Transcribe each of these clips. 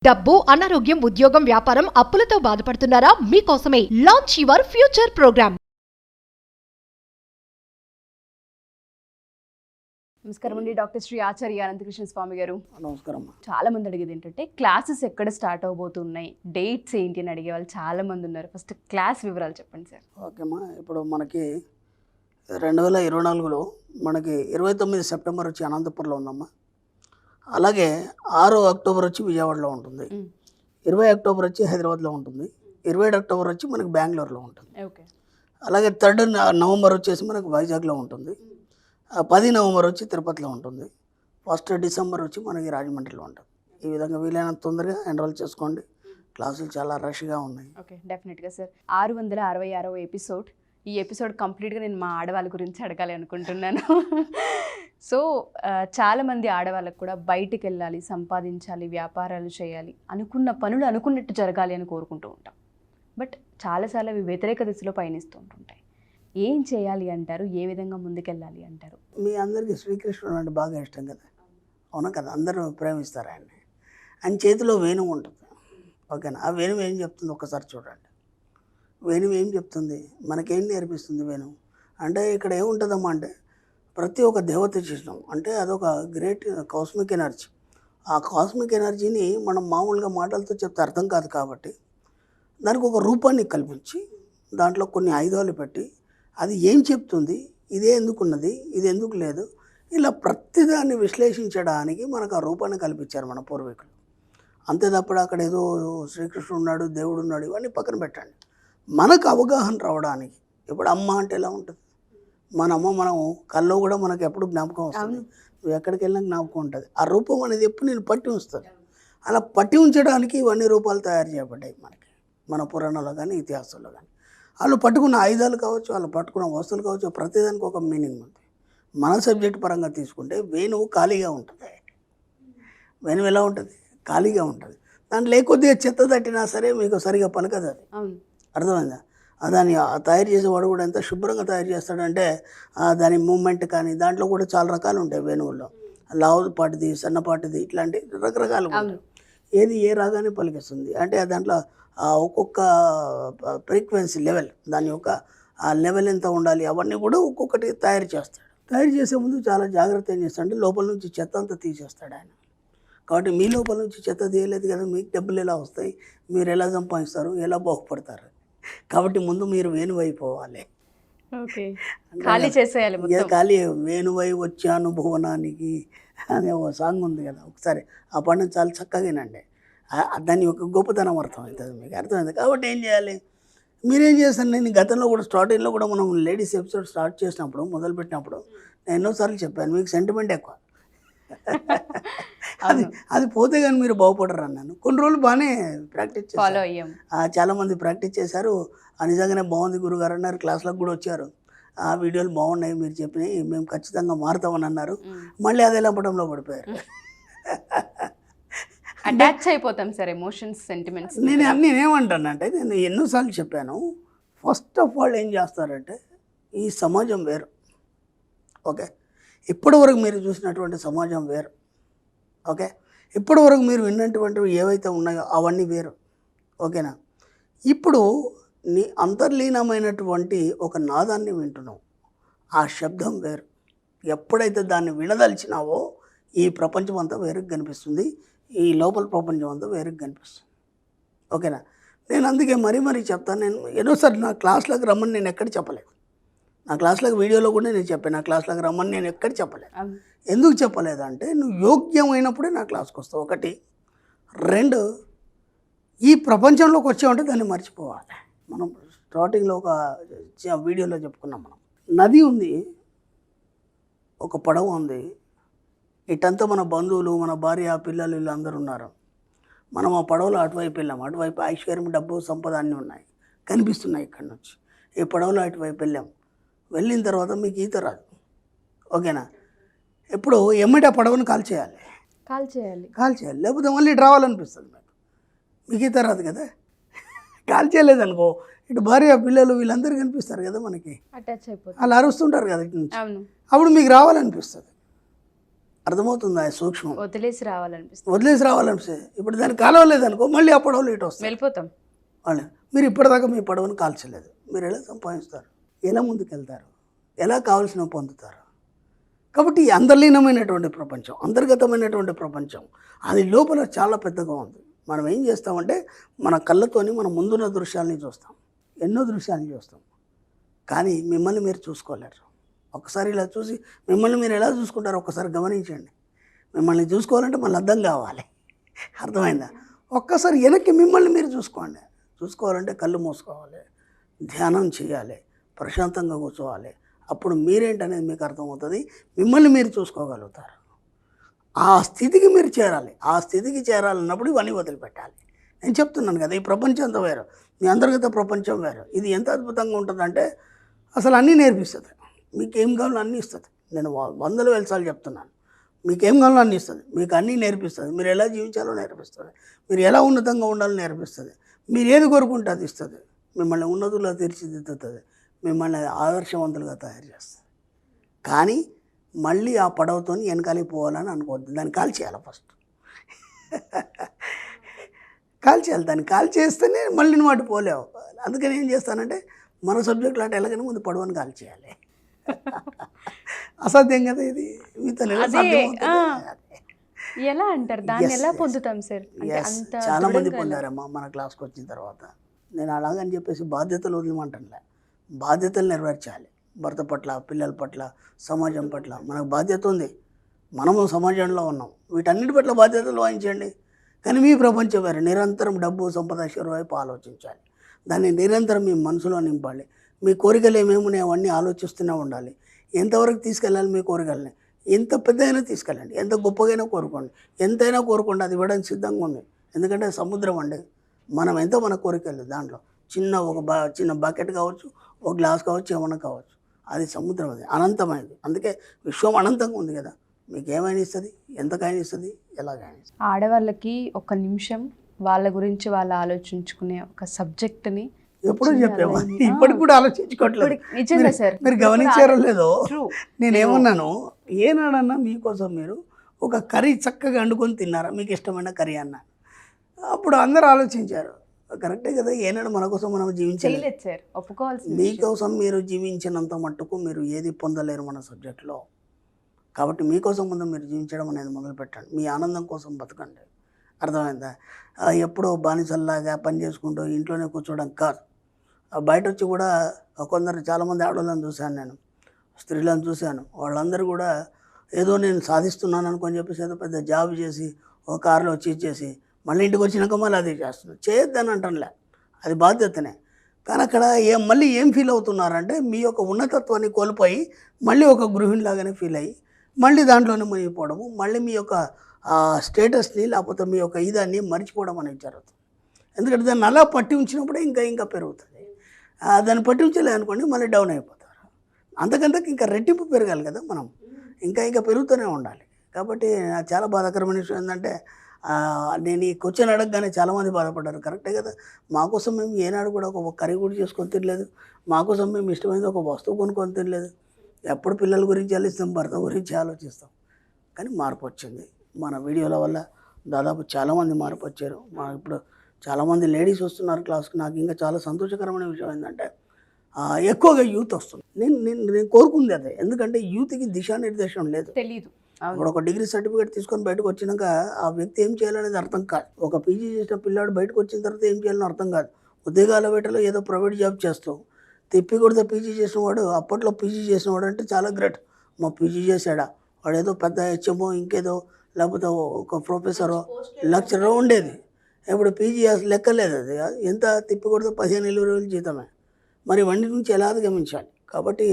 డబ్బు, అనారోగ్యం, ఉద్యోగం, వ్యాపారం, అప్పులతో బాధపడుతున్నారా? మీకోసమే లాంచ్ యువర్ ఫ్యూచర్ ప్రోగ్రామ్. నమస్కారం అండి, డాక్టర్ శ్రీ ఆచార్య అనంతకృష్ణ స్వామి గారు. నమస్కారం. చాలా మంది అడిగేది ఏంటంటే క్లాసెస్ ఎక్కడ స్టార్ట్ అవబోతున్నాయి, డేట్స్ ఏంటి అని అడిగే వాళ్ళు చాలా మంది ఉన్నారు. ఫస్ట్ క్లాస్ వివరాలు చెప్పండి సార్. ఓకేమ్మా, ఇప్పుడు మనకి 2024లో మనకి 29 సెప్టెంబర్ వచ్చి అనంతపురంలో ఉందమ్మా. అలాగే 6 అక్టోబర్ వచ్చి విజయవాడలో ఉంటుంది, 20 అక్టోబర్ వచ్చి హైదరాబాద్లో ఉంటుంది, 27 అక్టోబర్ వచ్చి మనకి బెంగళూరులో ఉంటుంది. ఓకే. అలాగే 3 నవంబర్ వచ్చేసి మనకు వైజాగ్లో ఉంటుంది, 10 నవంబర్ వచ్చి తిరుపతిలో ఉంటుంది, 1 డిసెంబర్ వచ్చి మనకి రాజమండ్రిలో ఉంటుంది. ఈ విధంగా వీలైనంత తొందరగా ఎన్రోల్ చేసుకోండి. క్లాసులు చాలా రష్గా ఉన్నాయి. ఓకే, డెఫినెట్గా సార్. 666వ ఎపిసోడ్. ఈ ఎపిసోడ్ కంప్లీట్గా నేను మా ఆడవాళ్ళ గురించి అడగాలి అనుకుంటున్నాను. సో చాలామంది ఆడవాళ్ళకు కూడా బయటికి వెళ్ళాలి, సంపాదించాలి, వ్యాపారాలు చేయాలి, అనుకున్న పనులు అనుకున్నట్టు జరగాలి అని కోరుకుంటూ ఉంటాం. బట్ చాలాసార్లు అవి వ్యతిరేక దిశలో పయనిస్తూ ఉంటుంటాయి. ఏం చేయాలి అంటారు? ఏ విధంగా ముందుకెళ్ళాలి అంటారు? మీ అందరికీ శ్రీకృష్ణుడు అంటే బాగా ఇష్టం కదా, అవునా కదా? అందరూ ప్రేమిస్తారు ఆయన్ని. ఆయన చేతిలో వేణువు ఉంటుంది, ఓకేనా? ఆ వేణువు ఏం చెప్తుంది ఒక్కసారి చూడండి. వేణువు ఏం చెప్తుంది, మనకేం నేర్పిస్తుంది వేణువు అంటే? ఇక్కడ ఏముంటుందమ్మా అంటే, ప్రతి ఒక్క దేవత చేసినాం అంటే అదొక గ్రేట్ కాస్మిక్ ఎనర్జీ. ఆ కాస్మిక్ ఎనర్జీని మనం మామూలుగా మాటలతో చెప్తే అర్థం కాదు కాబట్టి దానికి ఒక రూపాన్ని కల్పించి దాంట్లో కొన్ని ఆయుధాలు పెట్టి అది ఏం చెప్తుంది, ఇదే ఎందుకున్నది, ఇది ఎందుకు లేదు, ఇలా ప్రతిదాన్ని విశ్లేషించడానికి మనకు ఆ రూపాన్ని కల్పించారు మన పూర్వీకులు. అంతే తప్పుడు అక్కడ ఏదో శ్రీకృష్ణుడు ఉన్నాడు, దేవుడు ఉన్నాడు, ఇవన్నీ పక్కన పెట్టండి. మనకు అవగాహన రావడానికి. ఇప్పుడు అమ్మ అంటే ఎలా ఉంటుంది, మన అమ్మ మనం కల్లో కూడా మనకు ఎప్పుడు జ్ఞాపకం వస్తుంది, నువ్వు ఎక్కడికి వెళ్ళినా జ్ఞాపకం ఉంటుంది. ఆ రూపం అనేది ఎప్పుడు నేను పట్టి ఉంచుతుంది. అలా పట్టి ఉంచడానికి ఇవన్నీ రూపాలు తయారు చేయబడ్డాయి మనకి, మన పురాణాల్లో కానీ ఇతిహాసాల్లో కానీ. వాళ్ళు పట్టుకున్న ఆయుధాలు కావచ్చు, వాళ్ళు పట్టుకున్న వస్తువులు కావచ్చు, ప్రతిదానికి ఒక మీనింగ్ ఉంది. మన సబ్జెక్ట్ పరంగా తీసుకుంటే వేణువు ఖాళీగా ఉంటుంది. వేణువు ఎలా ఉంటుంది, ఖాళీగా ఉంటుంది. దాంట్లో కొద్దిగా చెత్త తట్టినా సరే మీకు సరిగా పలకదు. అది అర్థమైందా? దాన్ని తయారు చేసేవాడు కూడా ఎంత శుభ్రంగా తయారు చేస్తాడంటే దాని మూమెంట్ కానీ దాంట్లో కూడా చాలా రకాలు ఉంటాయి వేణువుల్లో. లావుపాటిది, సన్నపాటిది, ఇట్లాంటి రకరకాలు ఉంటాయి. ఏది ఏ రాగానే పలికిస్తుంది అంటే దాంట్లో ఒక్కొక్క ఫ్రీక్వెన్సీ లెవెల్, దాని యొక్క ఆ లెవెల్ ఎంత ఉండాలి, అవన్నీ కూడా ఒక్కొక్కటి తయారు చేస్తాడు. తయారు చేసే ముందు చాలా జాగ్రత్త ఏం చేస్తాడంటే లోపల నుంచి చెత్త అంతా తీసేస్తాడు ఆయన. కాబట్టి మీ లోపల నుంచి చెత్త తీయలేదు కదా, మీకు డబ్బులు ఎలా వస్తాయి, మీరు ఎలా సంపాదిస్తారు, ఎలా బాగుపడతారు. కాబట్టి ముందు మీరు వేణువైపోవాలి. ఓకే, ఖాళీ చేసేయాలి. ఖాళీ వేణువై వచ్చాను భువనానికి అనే ఒక సాంగ్ ఉంది కదా, ఒకసారి ఆ పాటను చాలా చక్కగా వినండి. దాని యొక్క గొప్పతనం అర్థమవుతుంది, మీకు అర్థమైంది. కాబట్టి ఏం చేయాలి, మీరేం చేస్తాను, నేను గతంలో కూడా స్టార్టింగ్లో కూడా మనం లేడీస్ ఎపిసోడ్ స్టార్ట్ చేసినప్పుడు, మొదలుపెట్టినప్పుడు నేను ఎన్నోసార్లు చెప్పాను, మీకు సెంటిమెంట్ ఎక్కువ. అది పోతే కానీ మీరు బాగుపడరు అన్నాను. కొన్ని రోజులు బాగానే ప్రాక్టీస్ చేశారు, చాలామంది ప్రాక్టీస్ చేశారు. నిజంగానే బాగుంది గురుగారు అన్నారు, క్లాస్లకు కూడా వచ్చారు. ఆ వీడియోలు బాగున్నాయి, మీరు చెప్పినవి మేము ఖచ్చితంగా మారుతామని అన్నారు. మళ్ళీ అదే లంపటంలో పడిపోయారు. అటాచ్ అయిపోతాం సార్, ఎమోషన్స్, సెంటిమెంట్స్. నేనేమంటానంటే, నేను ఎన్నోసార్లు చెప్పాను, ఫస్ట్ ఆఫ్ ఆల్ ఏం చేస్తారంటే, ఈ సమాజం వేరు, ఓకే? ఇప్పటివరకు మీరు చూసినటువంటి సమాజం వేరు, ఓకే? ఇప్పటివరకు మీరు విన్నటువంటివి ఏవైతే ఉన్నాయో అవన్నీ వేరు, ఓకేనా? ఇప్పుడు నీ అంతర్లీనమైనటువంటి ఒక నాదాన్ని వింటున్నావు, ఆ శబ్దం వేరు. ఎప్పుడైతే దాన్ని వినదలిచినావో ఈ ప్రపంచం అంతా వేరుగా కనిపిస్తుంది, ఈ లోపల ప్రపంచం అంతా వేరుగా కనిపిస్తుంది, ఓకేనా? నేను అందుకే మరీ చెప్తాను. నేను ఎన్నోసార్లు నా క్లాస్లోకి రమ్మని నేను ఎక్కడ చెప్పలేదు, నా క్లాస్లోకి వీడియోలో కూడా నేను చెప్పాను, నా క్లాస్లోకి రమ్మని నేను ఎక్కడ చెప్పలేదు. ఎందుకు చెప్పలేదంటే, నువ్వు యోగ్యమైనప్పుడే నా క్లాస్కి వస్తావు, ఒకటి. 2, ఈ ప్రపంచంలోకి వచ్చామంటే దాన్ని మర్చిపోవాలి. మనం స్టార్టింగ్లో ఒక వీడియోలో చెప్పుకున్నాం, మనం నది ఉంది, ఒక పడవ ఉంది, ఇటంతా మన బంధువులు, మన భార్య, పిల్లలు, వీళ్ళందరూ ఉన్నారు. మనం ఆ పడవలో అటువైపు వెళ్ళాం, అటువైపు ఐశ్వర్యం, డబ్బు, సంపద అన్నీ ఉన్నాయి, కనిపిస్తున్నాయి ఇక్కడి నుంచి. ఈ పడవలో అటువైపు వెళ్ళాం. వెళ్ళిన తర్వాత మీకు ఈత రాదు, ఓకేనా? ఇప్పుడు ఎమ్మటి ఆ పడవను కాల్ చేయాలి, లేకపోతే మళ్ళీ ఇటు రావాలనిపిస్తుంది. మీకు ఈత రాదు కదా, కాల్ చేయలేదనుకో ఇటు భార్య, పిల్లలు, వీళ్ళందరూ కనిపిస్తారు కదా మనకి, అటాచ్ అయిపోతారు, అలా అరుస్తుంటారు కదా ఇటు నుంచి. అప్పుడు మీకు రావాలనిపిస్తుంది. అర్థమవుతుందా సూక్ష్మం? వదిలేసి రావాలనిపిస్తుంది, వదిలేసి రావాలనిపిస్తుంది. ఇప్పుడు దాన్ని కాలవలేదనుకో మళ్ళీ ఆ పడవలు ఇటు వస్తాయి. వెళ్ళిపోతాం. వాళ్ళు మీరు ఇప్పటిదాకా మీ పడవను కాల్చలేదు, మీరు ఎలా సంపాదిస్తారు, ఎలా ముందుకెళ్తారు, ఎలా కావాల్సినవి పొందుతారు? కాబట్టి ఈ అంతర్లీనమైనటువంటి ప్రపంచం, అంతర్గతమైనటువంటి ప్రపంచం, అది లోపల చాలా పెద్దగా ఉంది. మనం ఏం చేస్తామంటే మన కళ్ళతోని మన ముందున్న దృశ్యాలని చూస్తాం, ఎన్నో దృశ్యాలను చూస్తాం, కానీ మిమ్మల్ని మీరు చూసుకోలేరు. ఒకసారి ఇలా చూసి మిమ్మల్ని మీరు ఎలా చూసుకుంటారో ఒక్కసారి గమనించండి. మిమ్మల్ని చూసుకోవాలంటే మళ్ళీ అర్థం కావాలి, అర్థమైందా? ఒక్కసారి వెనక్కి మిమ్మల్ని మీరు చూసుకోండి. చూసుకోవాలంటే కళ్ళు మూసుకోవాలి, ధ్యానం చేయాలి, ప్రశాంతంగా కూర్చోవాలి. అప్పుడు మీరేంటనేది మీకు అర్థమవుతుంది, మిమ్మల్ని మీరు చూసుకోగలుగుతారు. ఆ స్థితికి మీరు చేరాలి. ఆ స్థితికి చేరాలన్నప్పుడు ఇవన్నీ వదిలిపెట్టాలి. నేను చెప్తున్నాను కదా, ఈ ప్రపంచం అంతా వేరు, మీ అంతర్గత ప్రపంచం వేరు. ఇది ఎంత అద్భుతంగా ఉంటుందంటే అసలు అన్నీ నేర్పిస్తుంది. మీకు ఏం కావాలో అన్నీ ఇస్తుంది. నేను 100,000 సార్లు చెప్తున్నాను, మీకు ఏం కావాలో అన్నీ ఇస్తుంది, మీకు అన్నీ నేర్పిస్తుంది. మీరు ఎలా జీవించాలో నేర్పిస్తుంది, మీరు ఎలా ఉన్నతంగా ఉండాలో నేర్పిస్తుంది, మీరు ఏది కోరుకుంటే అది ఇస్తుంది, మిమ్మల్ని ఉన్నతుల్లో తీర్చిదిద్దుతుంది, మిమ్మల్ని ఆదర్శవంతులుగా తయారు చేస్తుంది. కానీ మళ్ళీ ఆ పడవతో వెనకాలికి పోవాలని అనుకోవద్దు. దాన్ని కాల్ చేయాలి ఫస్ట్. కాల్ చేయాలి, దాన్ని కాల్ చేస్తేనే మళ్ళీ నువ్వు అటు పోలేవు. అందుకని ఏం చేస్తానంటే మన సబ్జెక్టులు అంటే ఎలాగైనా ముందు పడవని కాల్ చేయాలి. అసాధ్యం కదా ఇది, మీతో ఎలా అంటారు, దాన్ని ఎలా పొందుతాం సార్? చాలా మంది పొందారమ్మా మన క్లాస్కి వచ్చిన తర్వాత. నేను అలాగని చెప్పేసి బాధ్యతలు వదిలేమంటానులే, బాధ్యతలు నెరవేర్చాలి. భర్త పట్ల, పిల్లల పట్ల, సమాజం పట్ల మనకు బాధ్యత ఉంది. మనము సమాజంలో ఉన్నాం, వీటన్నిటి పట్ల బాధ్యతలు వహించండి. కానీ మీ ప్రపంచం వేరు. నిరంతరం డబ్బు, సంపద, ఐశ్వర్యం వైపు ఆలోచించాలి. దాన్ని నిరంతరం మీ మనసులో నింపాలి. మీ కోరికలు ఏమేమున్నాయి అవన్నీ ఆలోచిస్తూనే ఉండాలి. ఎంతవరకు తీసుకెళ్ళాలి మీ కోరికల్ని, ఎంత పెద్దయినా తీసుకెళ్ళండి, ఎంత గొప్పగైనా కోరుకోండి, ఎంతైనా కోరుకోండి, అది ఇవ్వడానికి సిద్ధంగా ఉంది. ఎందుకంటే సముద్రం అండి, మనం ఎంతో మన కోరికలు దాంట్లో చిన్న బకెట్ కావచ్చు, ఒక గ్లాస్ కావచ్చు, ఏమన్నా కావచ్చు, అది సముద్రం, అది అనంతమైనది. అందుకే విశ్వం అనంతంగా ఉంది కదా, మీకు ఏమైనా ఇస్తుంది, ఎంతకైనా ఇస్తుంది, ఎలాగైనా ఇస్తుంది. ఆడవాళ్ళకి ఒక నిమిషం వాళ్ళ గురించి వాళ్ళు ఆలోచించుకునే ఒక సబ్జెక్ట్ని ఎప్పుడూ చెప్పాము, ఇప్పటికి కూడా ఆలోచించుకోవట్లేదు. నిజంగా సార్, మీరు గమనించారో లేదో, నేనేమన్నాను, ఏనాడన్నా మీకోసం మీరు ఒక కర్రీ చక్కగా వండుకొని తిన్నారా, మీకు ఇష్టమైన కర్రీ అన్న, అప్పుడు అందరూ ఆలోచించారు. కరెక్టే కదా, ఏనాడు మన కోసం మనం జీవించలేదు సార్, ఒప్పుకోవాల్సింది. మీకోసం మీరు జీవించినంత మట్టుకు మీరు ఏది పొందలేరు మన సబ్జెక్ట్లో. కాబట్టి మీకోసం ముందు మీరు జీవించడం అనేది మొదలు పెట్టండి. మీ ఆనందం కోసం బతకండి, అర్థమైందా? ఎప్పుడో బానిసల్లాగా పని చేసుకుంటూ ఇంట్లోనే కూర్చోవడం కాదు. బయట వచ్చి కూడా కొందరు చాలామంది ఆడవాళ్ళని చూశాను, నేను స్త్రీలను చూశాను. వాళ్ళందరూ కూడా ఏదో నేను సాధిస్తున్నాను అనుకొని చెప్పేసి ఏదో పెద్ద జాబ్ చేసి ఒక కారులో వచ్చి ఇచ్చేసి మళ్ళీ ఇంటికి వచ్చినాక మళ్ళీ అది చేస్తున్నారు. చేయొద్దని అంటానులే, అది బాధ్యతనే. కానీ అక్కడ మళ్ళీ ఏం ఫీల్ అవుతున్నారంటే మీ యొక్క ఉన్నతత్వాన్ని కోల్పోయి మళ్ళీ ఒక గృహిణిలాగానే ఫీల్ అయ్యి మళ్ళీ దాంట్లోనే మునిగిపోవడము, మళ్ళీ మీ యొక్క స్టేటస్ని లేకపోతే మీ యొక్క ఇదాన్ని మర్చిపోవడం అనేది జరుగుతుంది. ఎందుకంటే దాన్ని అలా పట్టి ఉంచినప్పుడే ఇంకా పెరుగుతుంది. దాన్ని పట్టి ఉంచలే అనుకోండి మళ్ళీ డౌన్ అయిపోతారు. అంతకంతకు ఇంకా రెట్టింపు పెరగాలి కదా, మనం ఇంకా పెరుగుతూనే ఉండాలి. కాబట్టి చాలా బాధాకరమైన విషయం ఏంటంటే నేను ఈ క్వశ్చన్ అడగగానే చాలామంది బాధపడ్డారు. కరెక్టే కదా, మాకోసం మేము ఏనాడు కూడా ఒక కర్రీ కూడా చేసుకొని తినలేదు, మాకోసం మేము ఇష్టమైనది ఒక వస్తువు కొనుక్కొని తినలేదు. ఎప్పుడు పిల్లల గురించి ఆలోచిస్తాం, భర్త గురించి ఆలోచిస్తాం. కానీ మార్పు వచ్చింది మన వీడియోల వల్ల. దాదాపు చాలామంది మార్పు వచ్చారు. ఇప్పుడు చాలామంది లేడీస్ వస్తున్నారు క్లాస్కి. నాకు ఇంకా చాలా సంతోషకరమైన విషయం ఏంటంటే ఎక్కువగా యూత్ వస్తుంది. నేను కోరుకుంది అదే, ఎందుకంటే యూత్కి దిశానిర్దేశం లేదు, తెలియదు. ఇప్పుడు ఒక డిగ్రీ సర్టిఫికేట్ తీసుకొని బయటకు వచ్చినాక ఆ వ్యక్తి ఏం చేయాలనేది అర్థం కాదు. ఒక పీజీ చేసిన పిల్లాడు బయటకు వచ్చిన తర్వాత ఏం చేయాలని అర్థం కాదు. ఉద్యోగాల వేటలో ఏదో ప్రైవేట్ జాబ్ చేస్తూ తిప్పి కొడితే పీజీ చేసినవాడు, అప్పట్లో పీజీ చేసినవాడు అంటే చాలా గ్రేట్. మా పీజీ చేశాడా, వాడు ఏదో పెద్ద హెచ్ఎంఓ ఇంకేదో లేకపోతే ఒక ప్రొఫెసరో లెక్చరో ఉండేది. ఇప్పుడు పీజీ అసలు లెక్కలేదు. అది ఎంత తిప్పి కొడితే 15,000 జీతమే. మరి ఇవన్నీ నుంచి ఎలా అధిగమించాలి? కాబట్టి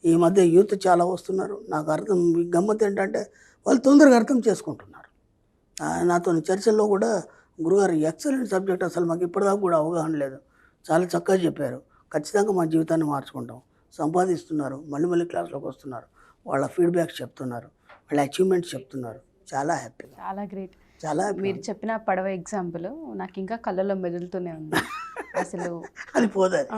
ఈ మధ్య యూత్ చాలా వస్తున్నారు. నాకు గమ్మత్ ఏంటంటే వాళ్ళు తొందరగా అర్థం చేసుకుంటున్నారు. నాతో చర్చల్లో కూడా గురుగారు ఎక్సలెంట్ సబ్జెక్ట్, అసలు మాకు ఇప్పటిదాకా కూడా అవగాహన లేదు, చాలా చక్కగా చెప్పారు, ఖచ్చితంగా మా జీవితాన్ని మార్చుకుంటాం. సంపాదిస్తున్నారు, మళ్ళీ క్లాస్లోకి వస్తున్నారు, వాళ్ళ ఫీడ్బ్యాక్స్ చెప్తున్నారు, వాళ్ళ అచీవ్మెంట్స్ చెప్తున్నారు. చాలా హ్యాపీ, చాలా గ్రేట్. చాలా మీరు చెప్పిన పడవ ఎగ్జాంపుల్ నాకు ఇంకా కళ్ళలో మెదులుతూనే ఉంది. అసలు అది పోతుంది.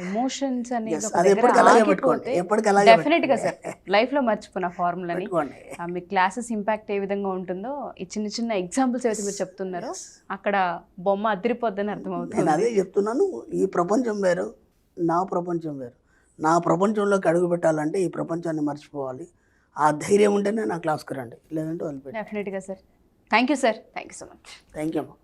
ఎమోషన్స్ అనేది Yes, ఒక అది దగ్గర ఎప్పటికి అలాగే ఆగిపోతే పెట్టుకోండి, ఎప్పటికి అలాగే డెఫినెట్ గా సార్ లైఫ్ లో మర్చిపోయిన ఫార్ములని పెట్టుకోండి. మీ క్లాసెస్ ఇంపాక్ట్ ఏ విధంగా ఉంటుందో ఈ చిన్న చిన్న ఎగ్జాంపుల్స్ ఏవైతే మీరు చెప్తున్నారో అక్కడ బొమ్మ అదిరిపోద్దని నేను అర్థమవుతుంది. అదే చెప్తున్నాను, ఈ ప్రపంచం వేరు, నా ప్రపంచం వేరు. నా ప్రపంచంలోకి అడుగు పెట్టాలంటే ఈ ప్రపంచాన్ని మర్చిపోవాలి. ఆ ధైర్యం ఉంటేనే నా క్లాస్కి రండి, లేదంటే వదిలిపెట్టి. డెఫినెట్గా sir. Thank you sir. Thank you so much. Thank you అమ్మా.